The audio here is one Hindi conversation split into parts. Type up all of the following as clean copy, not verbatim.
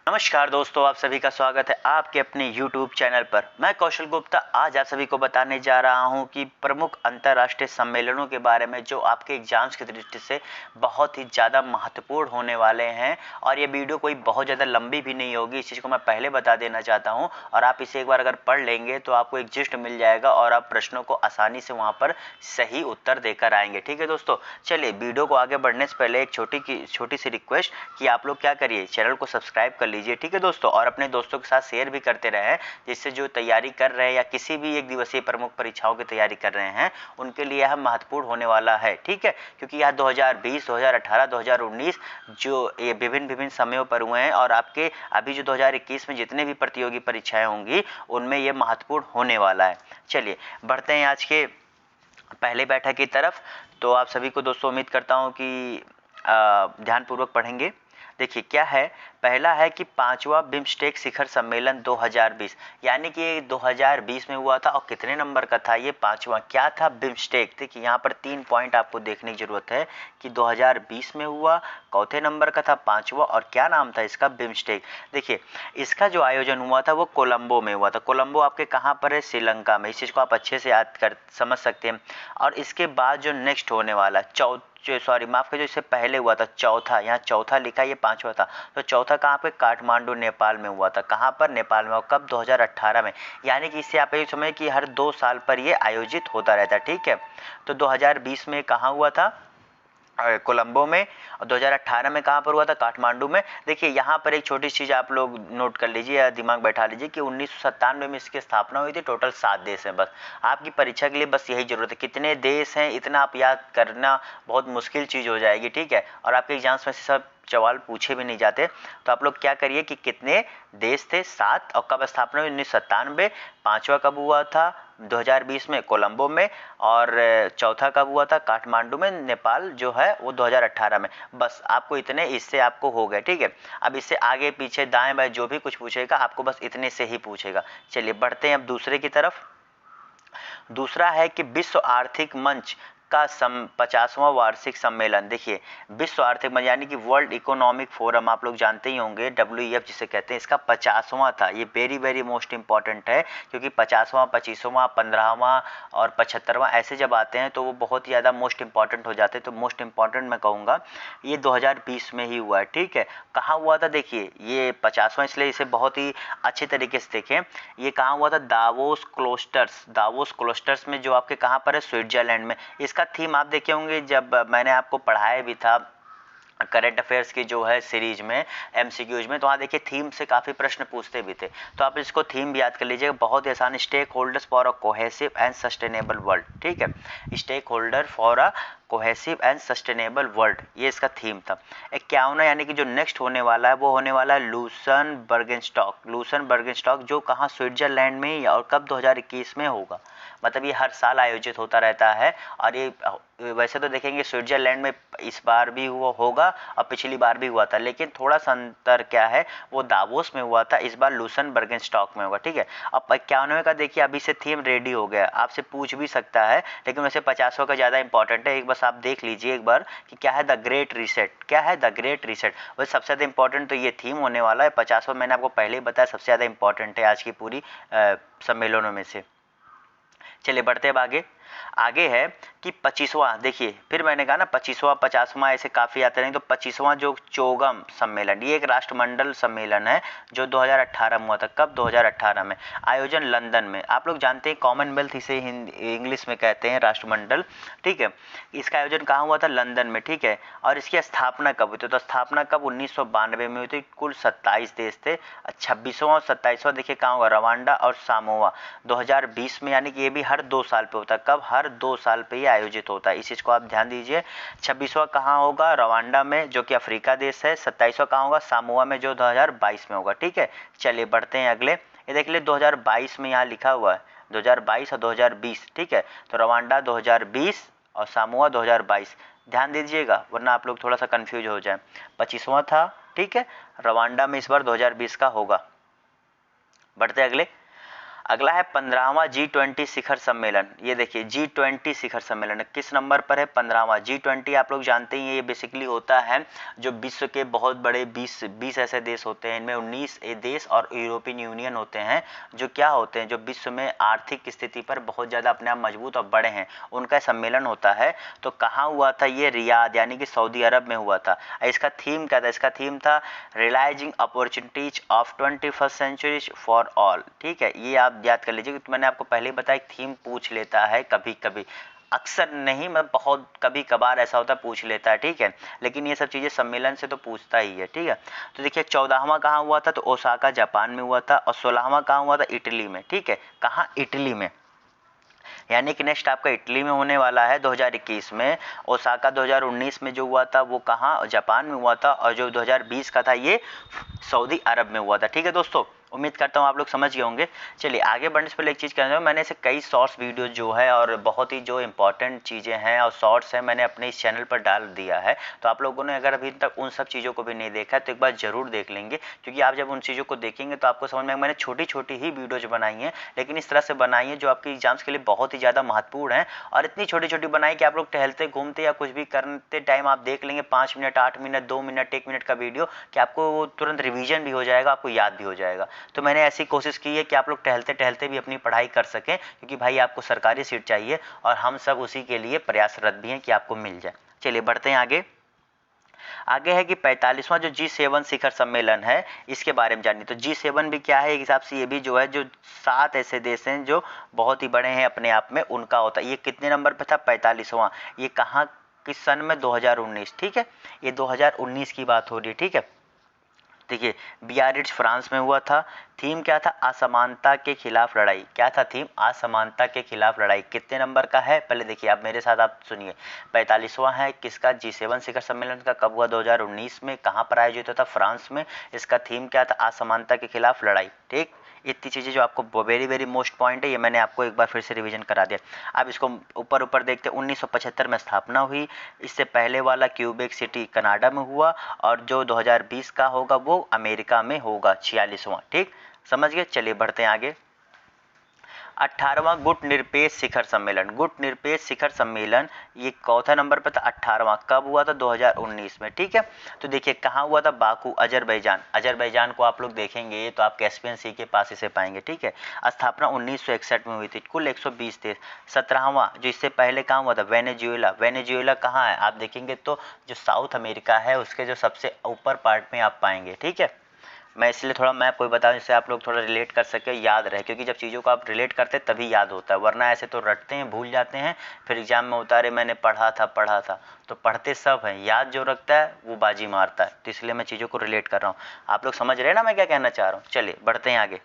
नमस्कार दोस्तों, आप सभी का स्वागत है आपके अपने YouTube चैनल पर। मैं कौशल गुप्ता आज आप सभी को बताने जा रहा हूं कि प्रमुख अंतर्राष्ट्रीय सम्मेलनों के बारे में जो आपके एग्जाम्स की दृष्टि से बहुत ही ज़्यादा महत्वपूर्ण होने वाले हैं। और ये वीडियो कोई बहुत ज़्यादा लंबी भी नहीं होगी, इस चीज़ को मैं पहले बता देना चाहता हूँ। और आप इसे एक बार अगर पढ़ लेंगे तो आपको एक जिस्ट मिल जाएगा और आप प्रश्नों को आसानी से वहाँ पर सही उत्तर देकर आएंगे। ठीक है दोस्तों, चलिए वीडियो को आगे बढ़ने से पहले एक छोटी सी रिक्वेस्ट कि आप लोग क्या करिए, चैनल को सब्सक्राइब कर लीजिए। ठीक है दोस्तों, और अपने दोस्तों के साथ शेयर भी करते रहें, जिससे जो तैयारी कर रहे हैं या किसी भी एक दिवसीय प्रमुख परीक्षाओं की तैयारी कर रहे हैं उनके लिए यह महत्वपूर्ण होने वाला है। ठीक है, क्योंकि यह 2020, 2018, 2019 जो ये विभिन्न समयों पर हुए हैं और आपके अभी जो 2021 में जितने भी प्रतियोगी परीक्षाएं होंगी उनमें ये महत्वपूर्ण होने वाला है। चलिए बढ़ते हैं आज के पहले बैठक की तरफ। तो आप सभी को दोस्तों उम्मीद करता हूँ कि ध्यानपूर्वक पढ़ेंगे। देखिए क्या है, पहला है कि 5वां बिम्स्टेक शिखर सम्मेलन 2020, यानी कि ये 2020 में हुआ था और कितने नंबर का था ये 5वां, क्या था बिम्स्टेक। देखिए यहाँ पर 3 पॉइंट आपको देखने की जरूरत है कि 2020 में हुआ, चौथे नंबर का था 5वां और क्या नाम था इसका, बिम्स्टेक। देखिए इसका जो आयोजन हुआ था वो कोलंबो में हुआ था। कोलंबो आपके कहाँ पर है, श्रीलंका में। इस चीज़ को आप अच्छे से याद कर समझ सकते हैं। और इसके बाद जो नेक्स्ट होने वाला माफ कीजिए, इससे पहले हुआ था चौथा, यहाँ चौथा लिखा, ये 5वां था। तो चौथा कहाँ पे, काठमांडू नेपाल में हुआ था। कहाँ पर, नेपाल में। और कब, 2018 में। यानी कि इससे आप ये समझ कि हर 2 साल पर ये आयोजित होता रहता है। ठीक है, तो 2020 में कहाँ हुआ था, कोलंबो में। और 2018 में कहाँ पर हुआ था, काठमांडू में। देखिए यहाँ पर एक छोटी चीज़ आप लोग नोट कर लीजिए या दिमाग बैठा लीजिए कि 1997 में इसकी स्थापना हुई थी। टोटल 7 देश हैं। बस आपकी परीक्षा के लिए बस यही जरूरत है, कितने देश हैं इतना आप याद करना बहुत मुश्किल चीज़ हो जाएगी। ठीक है, और आपके एग्जाम्स में से सब सवाल पूछे भी नहीं जाते। तो आप लोग क्या करिए कि कितने देश थे, 7। और कब स्थापना हुई, 1997। 5वां कब हुआ था, 2020 में कोलंबो में। और चौथा कब हुआ था, काठमांडू में, नेपाल जो है वो 2018 में। बस आपको इतने, इससे आपको हो गए। ठीक है, अब इससे आगे पीछे दाएं बाएं जो भी कुछ पूछेगा आपको बस इतने से ही पूछेगा। चलिए बढ़ते हैं अब दूसरे की तरफ। दूसरा है कि विश्व आर्थिक मंच का 50वां वार्षिक सम्मेलन। देखिए विश्व आर्थिक मंच यानी कि वर्ल्ड इकोनॉमिक फोरम, आप लोग जानते ही होंगे, WEF जिसे कहते हैं, इसका 50वां था। ये वेरी मोस्ट इंपॉर्टेंट है, क्योंकि 50वां, 25वां, 15वां और 75वां ऐसे जब आते हैं तो वो बहुत ही ज़्यादा मोस्ट इंपॉर्टेंट हो जाते हैं। तो मोस्ट इंपॉर्टेंट मैं कहूँगा ये 2020 में ही हुआ है। ठीक है, कहाँ हुआ था, देखिए ये 50वां, इसलिए इसे बहुत ही अच्छे तरीके से देखें। ये कहाँ हुआ था, दावोस क्लोस्टर्स में, जो आपके कहाँ पर है, स्विट्जरलैंड में। इसका थीम आप देखे होंगे जब मैंने आपको पढ़ाया भी था करंट अफेयर्स की जो है सीरीज में, MCQs में। तो वहाँ देखिए थीम से काफ़ी प्रश्न पूछते भी थे। तो आप इसको थीम भी याद कर लीजिएगा, बहुत ही आसान, stake holders for a cohesive and sustainable world. ठीक है, stake holder for a cohesive and sustainable world, ये इसका थीम था। एक क्या होना, यानी कि जो नेक्स्ट होने वाला है वो होने वाला है लूसन बर्गेनस्टॉक, जो कहाँ, स्विट्जरलैंड में ही, और कब, 2021 में होगा। मतलब ये हर साल आयोजित होता रहता है। और ये वैसे तो देखेंगे स्विट्जरलैंड में इस बार भी हुआ होगा और पिछली बार भी हुआ था, लेकिन थोड़ा सा अंतर क्या है, वो दावोस में हुआ था, इस बार लूसन बर्गेनस्टॉक में होगा। ठीक है, अब 91 का देखिए अभी से थीम रेडी हो गया, आपसे पूछ भी सकता है, लेकिन वैसे 50वां का ज़्यादा इंपॉर्टेंट है। एक बस आप देख लीजिए एक बार कि क्या है, द ग्रेट रीसेट। क्या है, द ग्रेट रीसेट। वैसे सबसे ज़्यादा इंपॉर्टेंट तो ये थीम होने वाला है। 50वां मैंने आपको पहले ही बताया सबसे ज़्यादा इंपॉर्टेंट है आज की पूरी सम्मेलनों में से। चलिए बढ़ते हैं आगे। आगे है कि 25वां, देखिए फिर मैंने कहा ना 25वां, 50वां ऐसे काफ़ी आते हैं। तो 25वां जो चोगम सम्मेलन, ये एक राष्ट्रमंडल सम्मेलन है जो 2018 में हुआ था। कब, 2018 में। आयोजन लंदन में। आप लोग जानते हैं कॉमनवेल्थ इसे इंग्लिश में कहते हैं, राष्ट्रमंडल। ठीक है, इसका आयोजन कहाँ हुआ था, लंदन में। ठीक है, और इसकी स्थापना कब हुई थी, तो स्थापना कब, 1992 में हुई थी। कुल 27 देश थे। 26वां और 27वां देखिए कहाँ हुआ, रवांडा और सामोआ, 2020 में। यानी कि ये भी हर 2 साल पे होता है। कब, हर 2 साल पे ये आयोजित होता है, इस चीज़ को आप ध्यान दीजिए। 26वां कहाँ होगा, रवांडा में, जो कि अफ्रीका देश है। 27वां कहाँ होगा, सामोआ में, जो 2022 में होगा। ठीक है, चलिए बढ़ते हैं अगले। ये देख लिए 2022 में यहाँ लिखा हुआ है, 2022 और 2020। ठीक है, तो रवांडा 2020 और सामोआ 2022, ध्यान दीजिएगा वरना आप लोग थोड़ा सा कन्फ्यूज हो जाए। 25वां था। ठीक है, रवांडा में इस बार 2020 का होगा। बढ़ते अगले। अगला है 15वां G20 शिखर सम्मेलन। ये देखिए G20 शिखर सम्मेलन किस नंबर पर है? 15वां। G20 आप लोग जानते ही हैं, ये बेसिकली होता है जो विश्व के बहुत बड़े 20 ऐसे देश होते हैं, इनमें 19 देश और यूरोपियन यूनियन होते हैं, जो क्या होते हैं, जो विश्व में आर्थिक स्थिति पर बहुत ज़्यादा अपने आप मजबूत और बड़े हैं, उनका सम्मेलन होता है। तो कहाँ हुआ था? ये रियाद यानी कि सऊदी अरब में हुआ था। इसका थीम क्या था? इसका थीम था realising opportunities of 21st century for all. ठीक है, ये आप याद कर लीजिए कि मैंने आपको पहले ही बताया थीम पूछ लेता है कभी कभी, अक्सर नहीं, मैं बहुत कभी कभार ऐसा होता है पूछ लेता है। ठीक है, लेकिन ये सब चीज़ें सम्मेलन से तो पूछता ही है। ठीक है, तो देखिए 14वां कहाँ हुआ था? तो ओसाका जापान में हुआ था। और 16वां कहाँ हुआ था? इटली में। ठीक है, कहाँ? इटली में। यानी कि नेक्स्ट आपका इटली में होने वाला है 2021 में। ओसाका 2019 में जो हुआ था वो कहाँ? जापान में हुआ था। और जो 2020 का था ये सऊदी अरब में हुआ था। ठीक है दोस्तों, उम्मीद करता हूँ आप लोग समझ गए होंगे। चलिए आगे बढ़ने से पहले एक चीज़ कहना चाहूँगा, मैंने ऐसे कई शॉर्ट्स वीडियो जो है और बहुत ही जो इंपॉर्टेंट चीज़ें हैं और शॉर्ट्स हैं मैंने अपने इस चैनल पर डाल दिया है। तो आप लोगों ने अगर अभी तक उन सब चीज़ों को भी नहीं देखा है तो एक बार ज़रूर देख लेंगे, क्योंकि आप जब उन चीज़ों को देखेंगे तो आपको समझ में, मैंने छोटी छोटी ही वीडियोज बनाई हैं, लेकिन इस तरह से बनाई है जो आपके एग्जाम्स के लिए बहुत ही ज़्यादा महत्वपूर्ण है। और इतनी छोटी छोटी बनाई कि आप लोग टहलते घूमते या कुछ भी करते टाइम आप देख लेंगे 5 मिनट, 8 मिनट, 2 मिनट, 1 मिनट का वीडियो, कि आपको तुरंत रिवीजन भी हो जाएगा, आपको याद भी हो जाएगा। तो मैंने ऐसी कोशिश की है कि आप लोग टहलते टहलते भी अपनी पढ़ाई कर सकें, क्योंकि भाई आपको सरकारी सीट चाहिए और हम सब उसी के लिए प्रयासरत भी हैं कि आपको मिल जाए। चलिए बढ़ते हैं आगे। आगे है कि 45वां जो G7 शिखर सम्मेलन है, इसके बारे में जानिए। तो G7 भी क्या है? एक हिसाब से ये भी जो है जो 7 ऐसे देश हैं जो बहुत ही बड़े हैं अपने आप में, उनका होता है। ये कितने नंबर पे था? 45वां। ये कहाँ, किस सन में? 2019। ठीक है, ये 2019 की बात हो रही है। ठीक है, देखिए बियारिट्ज फ्रांस में हुआ था। थीम क्या था? असमानता के खिलाफ लड़ाई। क्या था थीम? असमानता के खिलाफ लड़ाई। कितने नंबर का है? पहले देखिए आप मेरे साथ, आप सुनिए। 45वां है। किसका? G7 शिखर सम्मेलन का। कब हुआ? 2019 में। कहाँ पर आयोजित होता? फ्रांस में। इसका थीम क्या था? असमानता के खिलाफ लड़ाई। ठीक, इतनी चीज़ें जो आपको वेरी वेरी मोस्ट पॉइंट है, ये मैंने आपको एक बार फिर से रिवीजन करा दिया। अब इसको ऊपर ऊपर देखते। 1975 में स्थापना हुई। इससे पहले वाला क्यूबेक सिटी कनाडा में हुआ, और जो 2020 का होगा वो अमेरिका में होगा, 46वां। ठीक, समझ गए। चलिए बढ़ते हैं आगे। 18वां गुट निरपेक्ष शिखर सम्मेलन। गुट निरपेक्ष शिखर सम्मेलन ये चौथा नंबर पर था, 18वां। कब हुआ था? 2019 में। ठीक है, तो देखिए कहाँ हुआ था? Baku, Azerbaijan. अजरबैजान को आप लोग देखेंगे तो आप कैस्पियन सी के पास इसे पाएंगे। ठीक है, स्थापना 1961 में हुई थी। कुल 120 देश। 17वां जो इससे पहले कहाँ हुआ था? वेनेजुएला। वेनेजुएला कहाँ है? आप देखेंगे तो जो साउथ अमेरिका है उसके जो सबसे ऊपर पार्ट में आप पाएंगे। ठीक है, मैं इसलिए थोड़ा मैप कोई बताऊं जिससे आप लोग थोड़ा रिलेट कर सके, याद रहे, क्योंकि जब चीज़ों को आप रिलेट करते हैं तभी याद होता है, वरना ऐसे तो रटते हैं, भूल जाते हैं, फिर एग्जाम में उतारे मैंने पढ़ा था। तो पढ़ते सब हैं, याद जो रखता है वो बाजी मारता है। तो इसलिए मैं चीज़ों को रिलेट कर रहा हूँ। आप लोग समझ रहे हैं ना मैं क्या कहना चाह रहा हूँ। चलिए बढ़ते हैं आगे।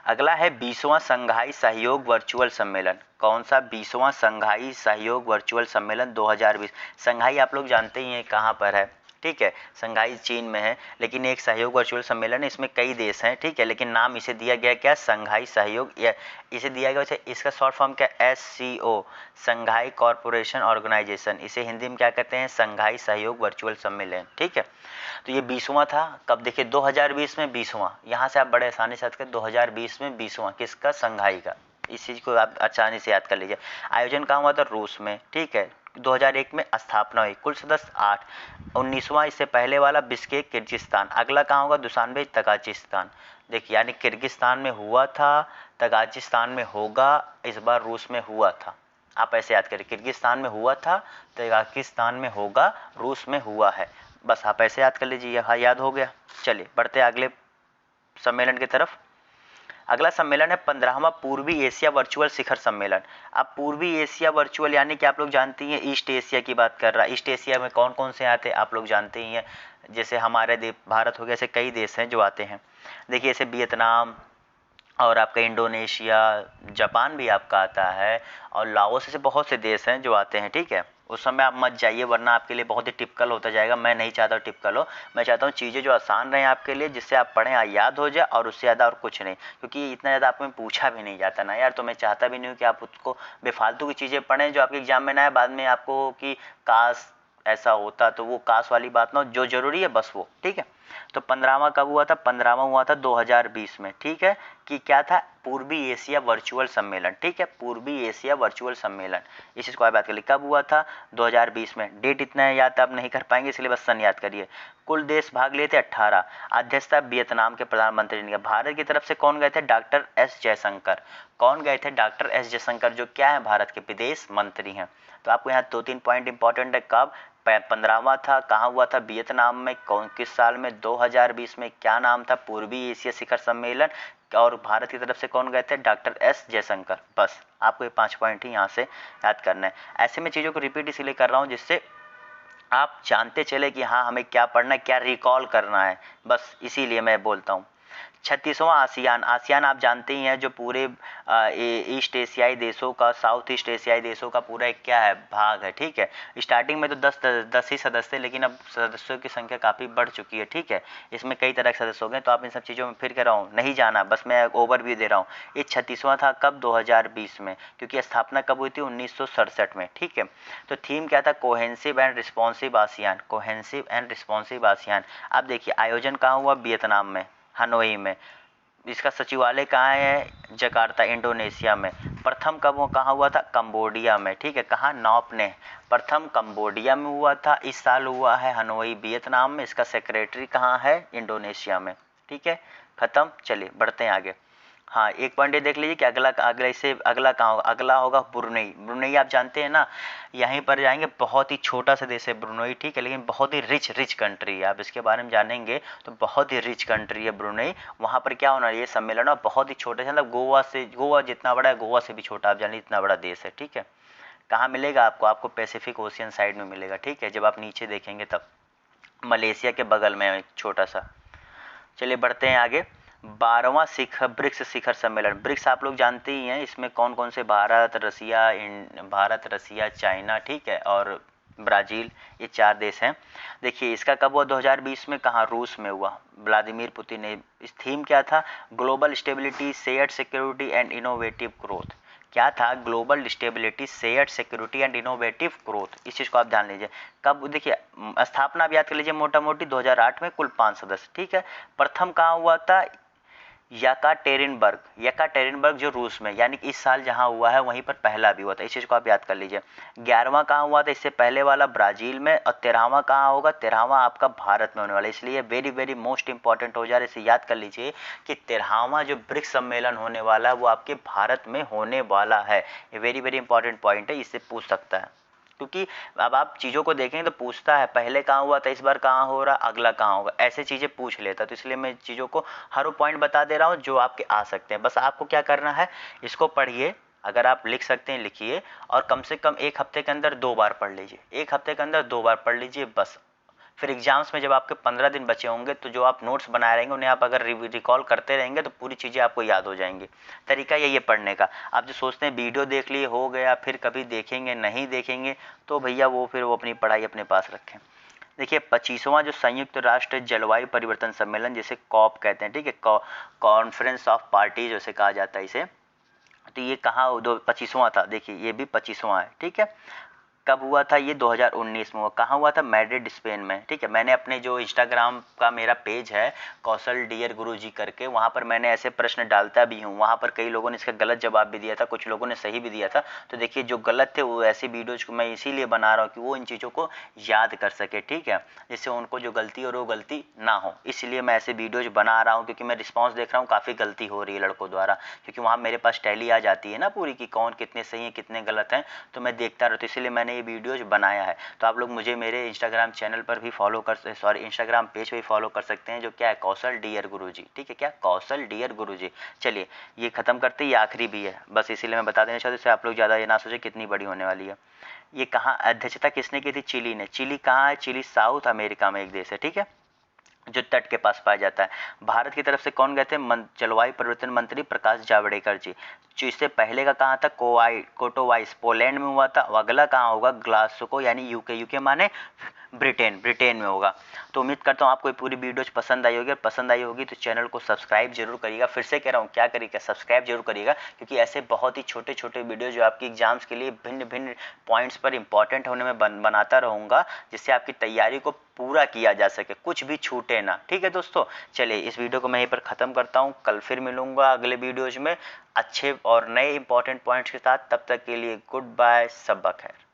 अगला है 20वां संघाई सहयोग वर्चुअल सम्मेलन। कौन सा? 20वां संघाई सहयोग वर्चुअल सम्मेलन 2020। संघाई आप लोग जानते ही हैं कहाँ पर है। ठीक है, संघाई चीन में है, लेकिन एक सहयोग वर्चुअल सम्मेलन है, इसमें कई देश हैं। ठीक है, लेकिन नाम इसे दिया गया क्या? संघाई सहयोग, या इसे दिया गया, इसका शॉर्ट फॉर्म क्या? SCO, Shanghai corporation organisation. इसे हिंदी में क्या कहते हैं? संघाई सहयोग वर्चुअल सम्मेलन। ठीक है, तो ये 20वां था। कब? देखिए 2020 में 20वां। यहाँ से आप बड़े आसानी से याद कर, 2020 में 20वां किसका? संघाई का। इस चीज़ को आप आसानी से याद कर लीजिए। आयोजन कहाँ हुआ था? रूस में। ठीक है, 2001 में स्थापना हुई। कुल सदस्य 8। 19वां इससे पहले वाला बिश्केक किर्गिस्तान। अगला कहाँ होगा? Dushanbe Tajikistan. देखिए यानी किर्गिस्तान में हुआ था, तजाकिस्तान में होगा, इस बार रूस में हुआ था। आप ऐसे याद करें, किर्गिस्तान में हुआ था, तजाकिस्तान में होगा, रूस में हुआ है। बस आप ऐसे याद कर लीजिए। हाँ, याद हो गया। चलिए बढ़ते हैं अगले सम्मेलन की तरफ। अगला सम्मेलन है 15वां पूर्वी एशिया वर्चुअल शिखर सम्मेलन। अब पूर्वी एशिया वर्चुअल यानी कि आप लोग जानते ही हैं ईस्ट एशिया की बात कर रहा है। ईस्ट एशिया में कौन कौन से आते हैं आप लोग जानते ही हैं, जैसे हमारे भारत हो गया, ऐसे कई देश हैं जो आते हैं। देखिए ऐसे वियतनाम और आपका इंडोनेशिया, जापान भी आपका आता है, और लाओस, से बहुत से देश हैं जो आते हैं। ठीक है, उस समय आप मत जाइए वरना आपके लिए बहुत ही टिपिकल होता जाएगा। मैं नहीं चाहता टिपिकल हो, मैं चाहता हूँ चीज़ें जो आसान रहें आपके लिए, जिससे आप पढ़ें याद हो जाए, और उससे ज़्यादा और कुछ नहीं, क्योंकि इतना ज़्यादा आप में पूछा भी नहीं जाता ना यार। तो मैं चाहता भी नहीं हूँ कि आप उसको बेफालतू की चीज़ें पढ़ें जो आपके एग्जाम में ना आए बाद में आपको कि काश ऐसा होता, तो वो काश वाली बात ना हो, जो जरूरी है बस वो। ठीक है, तो 15वां कब हुआ था? 15वां हुआ था 2020 में, ठीक है, कि क्या था? पूर्वी एशिया वर्चुअल सम्मेलन, ठीक है, पूर्वी एशिया वर्चुअल सम्मेलन, इस चीज़ को आप याद कर लीजिए। कब हुआ था? 2020 में। डेट इतना याद आप नहीं कर पाएंगे, इसलिए बस सन याद करिए। कुल देश भाग लिए थे 18। अध्यक्षता वियतनाम के प्रधानमंत्री ने। भारत की तरफ से कौन गए थे? Doctor S Jaishankar. कौन गए थे? डॉक्टर एस जयशंकर, जो क्या है? भारत के विदेश मंत्री हैं। तो आपको यहाँ 2-3 पॉइंट इंपॉर्टेंट है। कब? 15वां था। कहाँ हुआ था? वियतनाम में। कौन किस साल में? 2020 में। क्या नाम था? पूर्वी एशिया शिखर सम्मेलन। और भारत की तरफ से कौन गए थे? Doctor S Jaishankar. बस आपको ये 5 पॉइंट ही यहाँ से याद करना है। ऐसे में चीज़ों को रिपीट इसलिए कर रहा हूँ जिससे आप जानते चले कि हाँ हमें क्या पढ़ना है, क्या रिकॉल करना है, बस इसीलिए मैं बोलता हूँ। 36वां आसियान। आसियान आप जानते ही हैं, जो पूरे ईस्ट एशियाई देशों का, साउथ ईस्ट एशियाई देशों का पूरा एक क्या है? भाग है, ठीक है। स्टार्टिंग में तो 10 ही सदस्य थे, लेकिन अब सदस्यों की संख्या काफ़ी बढ़ चुकी है, ठीक है। इसमें कई तरह के सदस्य हो गए, तो आप इन सब चीज़ों में फिर कह रहा हूँ नहीं जाना, बस मैं ओवरव्यू दे रहा हूँ। ये 36वां था। कब? 2020 में, क्योंकि स्थापना कब हुई थी? 1967 में, ठीक है। तो थीम क्या था? Cohesive and responsive ASEAN. Cohesive and responsive ASEAN. अब देखिए आयोजन कहाँ हुआ? वियतनाम में, हनोई में। इसका सचिवालय कहाँ है? जकार्ता, इंडोनेशिया में। प्रथम कब कहाँ हुआ था? कंबोडिया में, ठीक है। कहाँ? नॉप ने। प्रथम कंबोडिया में हुआ था, इस साल हुआ है हनोई वियतनाम में। इसका सेक्रेटरी कहाँ है? इंडोनेशिया में, ठीक है। खत्म। चलिए बढ़ते हैं आगे। हाँ, एक पॉइंट ये देख लीजिए कि अगला कहाँ होगा? अगला होगा ब्रुनई। ब्रुनई आप जानते हैं ना, यहीं पर जाएंगे। बहुत ही छोटा सा देश है ब्रुनई, ठीक है, लेकिन बहुत ही रिच कंट्री है। आप इसके बारे में जानेंगे तो बहुत ही रिच कंट्री है ब्रुनई। वहाँ पर क्या होना है? ये सम्मेलन और बहुत ही छोटे से, मतलब गोवा जितना बड़ा है, गोवा से भी छोटा, आप जानिए इतना बड़ा देश है, ठीक है। कहाँ मिलेगा आपको? आपको पैसिफिक ओशियन साइड में मिलेगा, ठीक है। जब आप नीचे देखेंगे तब मलेशिया के बगल में है छोटा सा। चलिए बढ़ते हैं आगे। 12वां ब्रिक्स शिखर सम्मेलन। ब्रिक्स आप लोग जानते ही हैं, इसमें कौन कौन से? भारत, रसिया, चाइना, ठीक है, और ब्राज़ील, ये 4 देश हैं। देखिए इसका कब हुआ? 2020 में। कहाँ? रूस में हुआ। व्लादिमीर पुतिन ने। इस थीम क्या था? Global stability, shared security and innovative growth. क्या था? Global stability, shared security and innovative growth. इस चीज़ को आप ध्यान लीजिए। कब? देखिए स्थापना आप याद कर लीजिए मोटा मोटी, 2008 में। कुल 5 सदस्य, ठीक है। प्रथम कहाँ हुआ था? यकाटेरिनबर्ग जो रूस में, यानी कि इस साल जहां हुआ है वहीं पर पहला भी हुआ था। इस चीज़ को आप याद कर लीजिए। 11वां कहाँ हुआ था? इससे पहले वाला ब्राज़ील में। और 13वां कहाँ होगा? 13वां आपका भारत में होने वाला है। इसलिए वेरी वेरी मोस्ट इंपॉर्टेंट हो जा रहा है, इसे याद कर लीजिए कि 13वां जो ब्रिक्स सम्मेलन होने वाला है वो आपके भारत में होने वाला है। ये वेरी वेरी इंपॉर्टेंट पॉइंट है, इससे पूछ सकता है, क्योंकि अब आप चीज़ों को देखेंगे तो पूछता है पहले कहाँ हुआ था, इस बार कहाँ हो रहा, अगला कहाँ होगा, ऐसे चीज़ें पूछ लेता। तो इसलिए मैं चीज़ों को हर वो पॉइंट बता दे रहा हूँ जो आपके आ सकते हैं। बस आपको क्या करना है? इसको पढ़िए, अगर आप लिख सकते हैं लिखिए, और कम से कम 1 हफ्ते के अंदर 2 बार पढ़ लीजिए। 1 हफ्ते के अंदर 2 बार पढ़ लीजिए बस। फिर एग्जाम्स में जब आपके 15 दिन बचे होंगे तो जो आप नोट्स बनाए रहेंगे उन्हें आप अगर रिकॉल करते रहेंगे तो पूरी चीज़ें आपको याद हो जाएंगी। तरीका यही है पढ़ने का। आप जो सोचते हैं वीडियो देख लिए हो गया, फिर कभी देखेंगे नहीं देखेंगे, तो भैया फिर वो अपनी पढ़ाई अपने पास रखें। देखिए 25वां जो संयुक्त राष्ट्र जलवायु परिवर्तन सम्मेलन, जिसे कॉप कहते हैं, ठीक है, कॉन्फ्रेंस ऑफ पार्टी जैसे कहा जाता है इसे। तो ये कहाँ 25वां था? देखिए ये भी 25वां है, ठीक है। कब हुआ था? ये 2019 में हुआ। कहाँ हुआ था? मैड्रिड, स्पेन में, ठीक है। मैंने अपने जो इंस्टाग्राम का मेरा पेज है कौशल डियर गुरुजी करके, वहाँ पर मैंने ऐसे प्रश्न डालता भी हूँ। वहाँ पर कई लोगों ने इसका गलत जवाब भी दिया था, कुछ लोगों ने सही भी दिया था। तो देखिए जो गलत थे वो ऐसी वीडियोज को मैं इसीलिए बना रहा हूँ कि वो इन चीज़ों को याद कर सके, ठीक है, जिससे उनको जो गलती और वो गलती ना हो। इसलिए मैं ऐसे वीडियोज बना रहा हूँ, क्योंकि मैं रिस्पॉन्स देख रहा हूँ काफ़ी गलती हो रही है लड़कों द्वारा, क्योंकि वहाँ मेरे पास टैली आ जाती है ना पूरी कि कौन कितने सही हैं कितने गलत हैं, तो मैं देखता रहता हूँ। इसलिए मैंने ये वीडियोज बनाया है। तो आप लोग मुझे मेरे इंस्टाग्राम चैनल पर भी इंस्टाग्राम पेज पे भी फॉलो कर सकते हैं, जो क्या है? कौशल डियर गुरुजी, ठीक है। क्या? कौशल डियर गुरुजी। चलिए ये खत्म करते ही आखिरी भी है, बस इसीलिए मैं बता देना चाहता हूँ, इससे आप लोग ज़्यादा ये ना सोचे कितनी बड़ी होने वाली है। ये कहाँ अध्यक्षता किसने की थी? चिली ने। चिली कहाँ है? चिली साउथ अमेरिका में एक देश है, ठीक है, जो तट के पास पाया जाता है। भारत की तरफ से कौन गए थे? जलवायु परिवर्तन मंत्री प्रकाश जावड़ेकर जी। जो इससे पहले का कहाँ था? कोटोवाइस, पोलैंड में हुआ था। अगला कहाँ होगा? ग्लासगो, यानी यूके। यूके माने ब्रिटेन में होगा। तो उम्मीद करता हूँ आपको ये पूरी वीडियोज पसंद आई होगी, और पसंद आई होगी तो चैनल को सब्सक्राइब जरूर करिएगा। फिर से कह रहा हूँ क्या करिएगा? सब्सक्राइब जरूर करिएगा, क्योंकि ऐसे बहुत ही छोटे छोटे वीडियो जो आपकी एग्जाम्स के लिए भिन्न भिन्न पॉइंट्स पर इंपॉर्टेंट होने में बनाता रहूँगा, जिससे आपकी तैयारी को पूरा किया जा सके, कुछ भी छूटे लेना। ठीक है दोस्तों, चलिए इस वीडियो को मैं यहीं पर ख़त्म करता हूँ। कल फिर मिलूँगा अगले वीडियोज़ में अच्छे और नए इंपॉर्टेंट पॉइंट्स के साथ। तब तक के लिए गुड बाय, शब ब खैर।